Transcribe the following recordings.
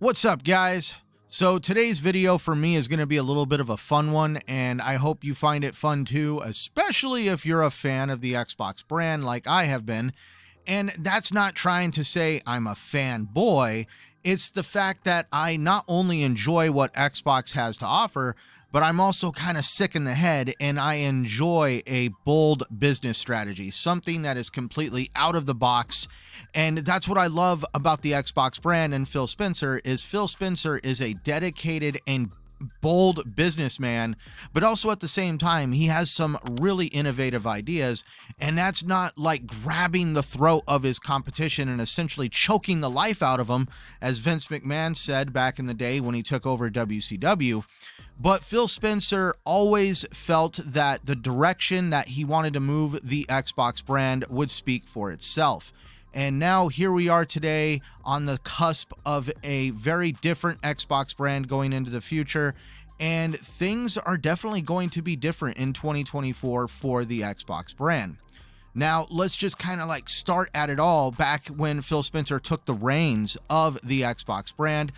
What's up, guys? So today's video for me is going to be a little bit of a fun one, and I hope you find it fun too, especially if you're a fan of the Xbox brand like I have been. And that's not trying to say I'm a fanboy. It's the fact that I not only enjoy what Xbox has to offer, but I'm also kind of sick in the head, and I enjoy a bold business strategy, something that is completely out of the box. And that's what I love about the Xbox brand and Phil Spencer is a dedicated and bold businessman, but also at the same time, he has some really innovative ideas, and that's not like grabbing the throat of his competition and essentially choking the life out of them, as Vince McMahon said back in the day when he took over WCW. But Phil Spencer always felt that the direction that he wanted to move the Xbox brand would speak for itself. And now here we are today on the cusp of a very different Xbox brand going into the future. And things are definitely going to be different in 2024 for the Xbox brand. Now, let's just kind of like start at it all back when Phil Spencer took the reins of the Xbox brand.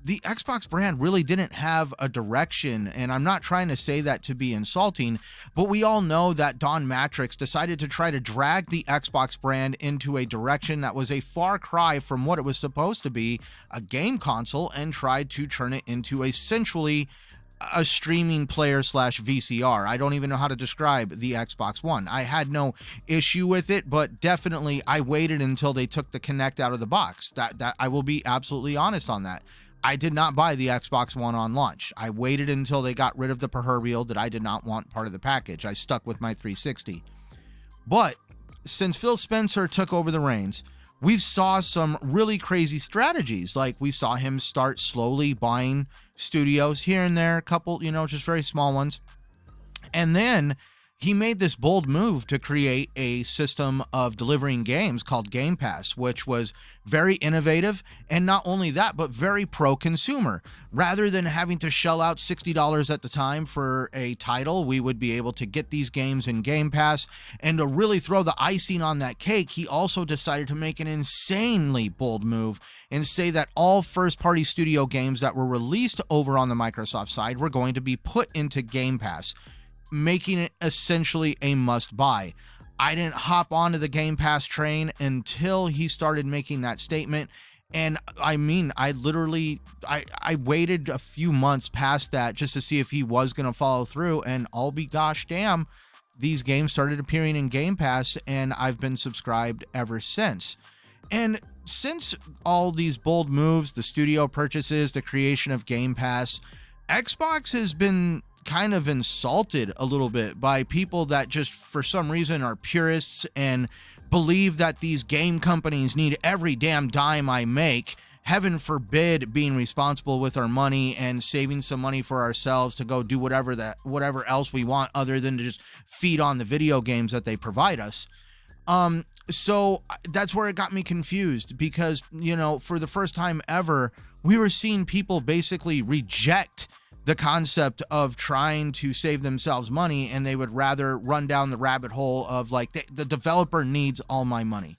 The Xbox brand really didn't have a direction, and I'm not trying to say that to be insulting, but we all know that Don Matrix decided to try to drag the Xbox brand into a direction that was a far cry from what it was supposed to be, a game console, and tried to turn it into essentially a streaming player slash VCR. I don't even know how to describe the Xbox One. I had no issue with it, but definitely I waited until they took the Kinect out of the box. That I will be absolutely honest on that. I did not buy the Xbox One on launch. I waited until they got rid of the proverbial that I did not want part of the package. I stuck with my 360. But since Phil Spencer took over the reins, we've saw some really crazy strategies. Like we saw him start slowly buying studios here and there, a couple, just very small ones. And then he made this bold move to create a system of delivering games called Game Pass, which was very innovative, and not only that, but very pro-consumer. Rather than having to shell out $60 at the time for a title, we would be able to get these games in Game Pass. And to really throw the icing on that cake, he also decided to make an insanely bold move and say that all first-party studio games that were released over on the Microsoft side were going to be put into Game Pass, making it essentially a must-buy. I didn't hop onto the Game Pass train until he started making that statement. And I mean, I waited a few months past that just to see if he was going to follow through. And I'll be gosh damn, these games started appearing in Game Pass, and I've been subscribed ever since. And since all these bold moves, the studio purchases, the creation of Game Pass, Xbox has been kind of insulted a little bit by people that just for some reason are purists and believe that these game companies need every damn dime I make, heaven forbid being responsible with our money and saving some money for ourselves to go do whatever else we want other than to just feed on the video games that they provide us. So that's where it got me confused, because for the first time ever, we were seeing people basically reject the concept of trying to save themselves money, and they would rather run down the rabbit hole of like the developer needs all my money.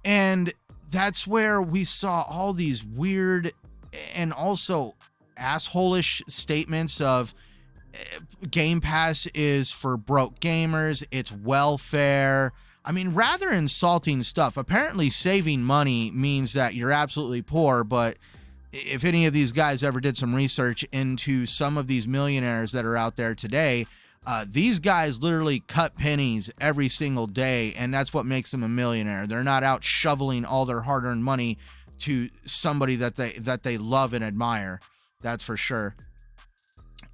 And that's where we saw all these weird and also asshole-ish statements of Game Pass is for broke gamers, it's welfare. I mean, rather insulting stuff. Apparently saving money means that you're absolutely poor, but if any of these guys ever did some research into some of these millionaires that are out there today, these guys literally cut pennies every single day, and that's what makes them a millionaire. They're not out shoveling all their hard-earned money to somebody that they love and admire. That's for sure.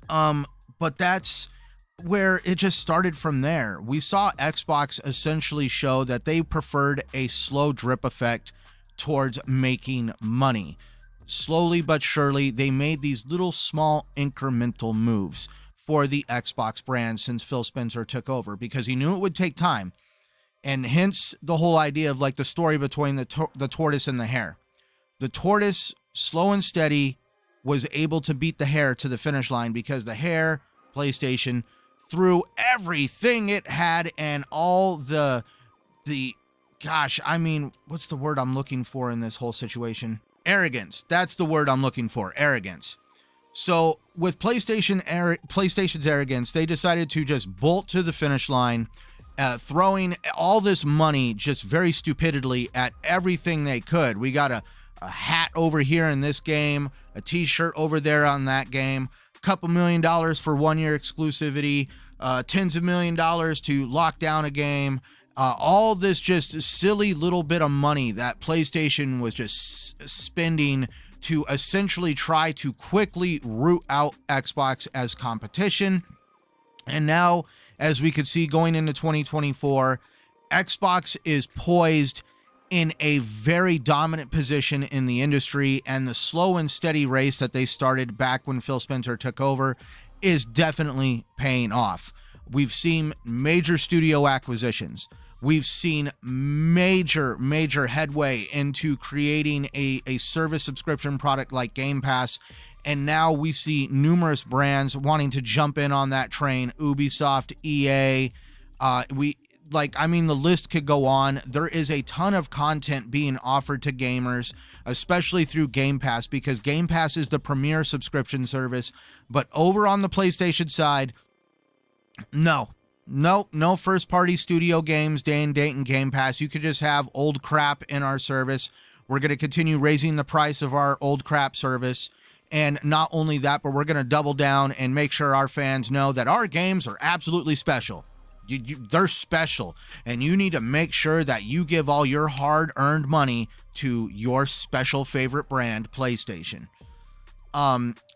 But that's where it just started from there. We saw Xbox essentially show that they preferred a slow drip effect towards making money. Slowly but surely, they made these little small incremental moves for the Xbox brand since Phil Spencer took over, because he knew it would take time. And hence the whole idea of like the story between the tortoise and the hare. The tortoise, slow and steady, was able to beat the hare to the finish line because the hare, PlayStation, threw everything it had and all the gosh, I mean, what's the word I'm looking for in this whole situation? Arrogance. That's the word I'm looking for. Arrogance. So with PlayStation's arrogance, they decided to just bolt to the finish line, throwing all this money just very stupidly at everything they could. We got a hat over here in this game, a t-shirt over there on that game, a couple $1 million for 1-year exclusivity, tens of $1 million to lock down a game. All this just silly little bit of money that PlayStation was just spending to essentially try to quickly root out Xbox as competition. And now, as we could see going into 2024, Xbox is poised in a very dominant position in the industry, and the slow and steady race that they started back when Phil Spencer took over is definitely paying off. We've seen major studio acquisitions. We've seen major headway into creating a service subscription product like Game Pass. And now we see numerous brands wanting to jump in on that train. Ubisoft, EA, the list could go on. There is a ton of content being offered to gamers, especially through Game Pass, because Game Pass is the premier subscription service. But over on the PlayStation side, no first-party studio games, day and date, and Game Pass. You could just have old crap in our service. We're going to continue raising the price of our old crap service. And not only that, but we're going to double down and make sure our fans know that our games are absolutely special. They're special. And you need to make sure that you give all your hard-earned money to your special favorite brand, PlayStation.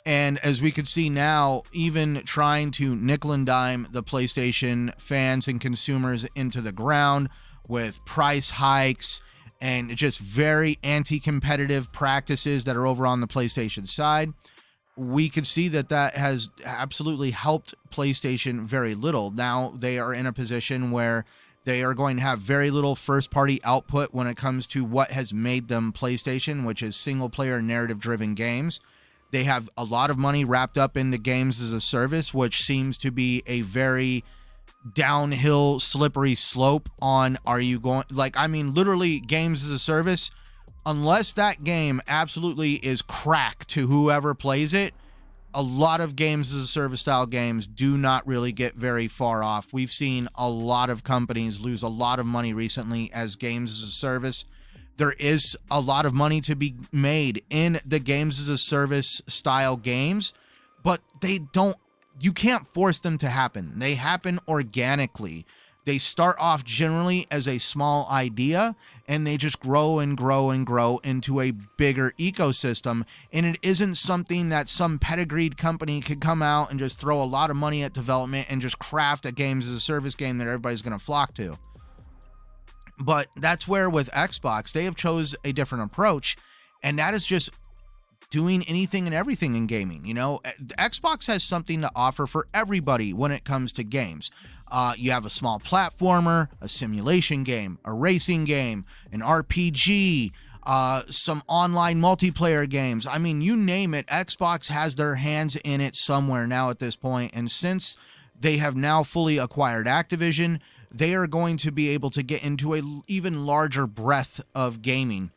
And as we could see now, even trying to nickel and dime the PlayStation fans and consumers into the ground with price hikes and just very anti-competitive practices that are over on the PlayStation side, we could see that has absolutely helped PlayStation very little. Now they are in a position where they are going to have very little first-party output when it comes to what has made them PlayStation, which is single-player narrative-driven games. They have a lot of money wrapped up into games as a service, which seems to be a very downhill, slippery slope on literally games as a service. Unless that game absolutely is crack to whoever plays it, a lot of games as a service style games do not really get very far off. We've seen a lot of companies lose a lot of money recently as games as a service. There is a lot of money to be made in the games as a service style games, but you can't force them to happen. They happen organically. They start off generally as a small idea, and they just grow and grow and grow into a bigger ecosystem. And it isn't something that some pedigreed company could come out and just throw a lot of money at development and just craft a games as a service game that everybody's going to flock to. But that's where with Xbox, they have chose a different approach, and that is just doing anything and everything in gaming. Xbox has something to offer for everybody when it comes to games. You have a small platformer, a simulation game, a racing game, an RPG, some online multiplayer games. I mean, you name it, Xbox has their hands in it somewhere now at this point. And since they have now fully acquired Activision, they are going to be able to get into an even larger breadth of gaming.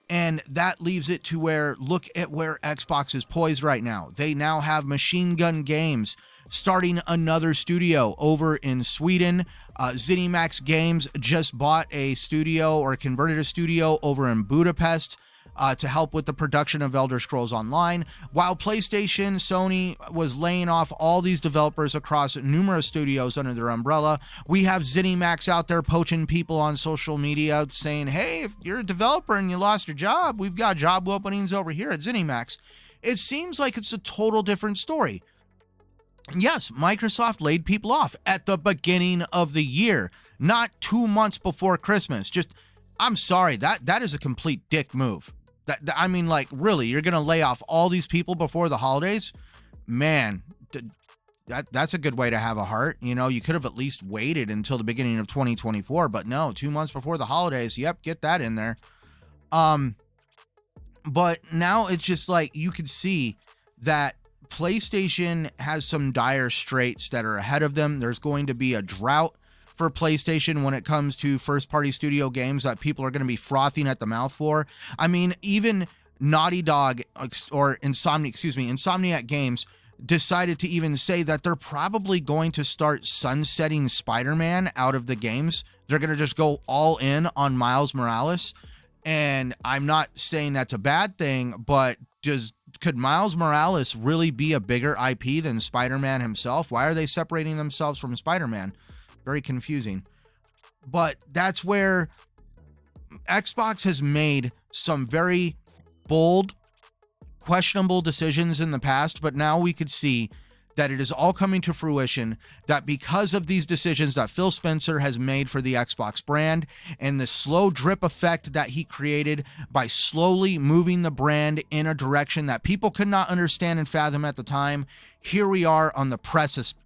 And that leaves it to where, look at where Xbox is poised right now. They now have Machine Gun Games starting another studio over in Sweden. ZeniMax Games just bought a studio or converted a studio over in Budapest to help with the production of Elder Scrolls Online. While PlayStation, Sony was laying off all these developers across numerous studios under their umbrella, we have ZeniMax out there poaching people on social media saying, hey, if you're a developer and you lost your job, we've got job openings over here at ZeniMax. It seems like it's a total different story. Yes, Microsoft laid people off at the beginning of the year, not 2 months before Christmas. I'm sorry, that is a complete dick move. Really, you're going to lay off all these people before the holidays? Man, that's a good way to have a heart. You could have at least waited until the beginning of 2024, but no, 2 months before the holidays. Yep, get that in there. But now it's just like you could see that PlayStation has some dire straits that are ahead of them. There's going to be a drought for PlayStation when it comes to first-party studio games that people are going to be frothing at the mouth for. I mean, even Naughty Dog or Insomniac Games decided to even say that they're probably going to start sunsetting Spider-Man out of the games. They're going to just go all in on Miles Morales. And I'm not saying that's a bad thing, but could Miles Morales really be a bigger IP than Spider-Man himself? Why are they separating themselves from Spider-Man? Very confusing. But that's where Xbox has made some very bold, questionable decisions in the past, but now we could see that it is all coming to fruition, that because of these decisions that Phil Spencer has made for the Xbox brand and the slow drip effect that he created by slowly moving the brand in a direction that people could not understand and fathom at the time, here we are on the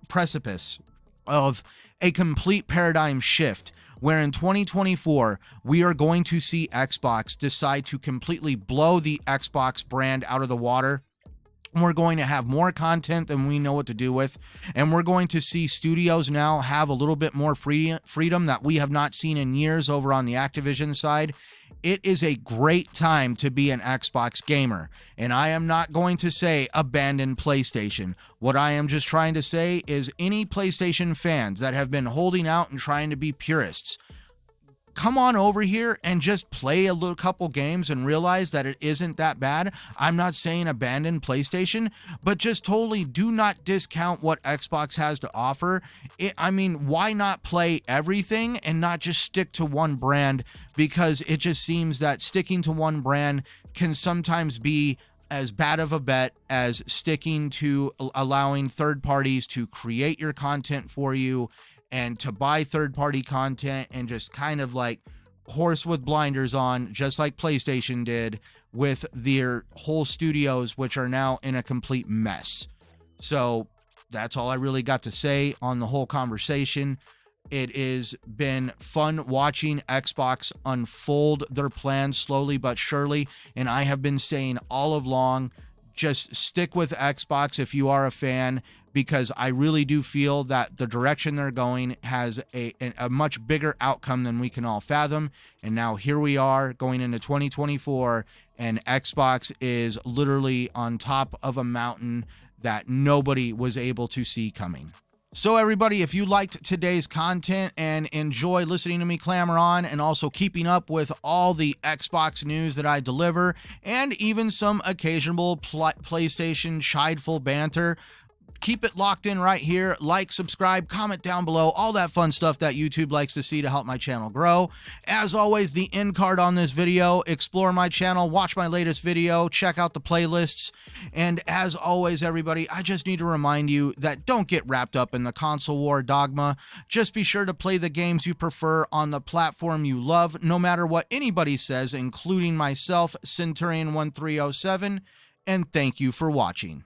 precipice of a complete paradigm shift, where in 2024, we are going to see Xbox decide to completely blow the Xbox brand out of the water. We're going to have more content than we know what to do with, and we're going to see studios now have a little bit more freedom that we have not seen in years over on the Activision side. It is a great time to be an Xbox gamer, and I am not going to say abandon PlayStation. What I am just trying to say is any PlayStation fans that have been holding out and trying to be purists, come on over here and just play a little couple games and realize that it isn't that bad. I'm not saying abandon PlayStation, but just totally do not discount what Xbox has to offer. Why not play everything and not just stick to one brand? Because it just seems that sticking to one brand can sometimes be as bad of a bet as sticking to allowing third parties to create your content for you and to buy third-party content and just kind of like horse with blinders on, just like PlayStation did with their whole studios, which are now in a complete mess. So that's all I really got to say on the whole conversation. It has been fun watching Xbox unfold their plans slowly but surely, and I have been saying all along, just stick with Xbox if you are a fan, because I really do feel that the direction they're going has a much bigger outcome than we can all fathom. And now here we are going into 2024, and Xbox is literally on top of a mountain that nobody was able to see coming. So everybody, if you liked today's content and enjoy listening to me clamor on and also keeping up with all the Xbox news that I deliver and even some occasional PlayStation chideful banter, keep it locked in right here. Like, subscribe, comment down below, all that fun stuff that YouTube likes to see to help my channel grow. As always, the end card on this video, explore my channel, watch my latest video, check out the playlists. And as always, everybody, I just need to remind you that don't get wrapped up in the console war dogma. Just be sure to play the games you prefer on the platform you love, no matter what anybody says, including myself, Centurion1307, and thank you for watching.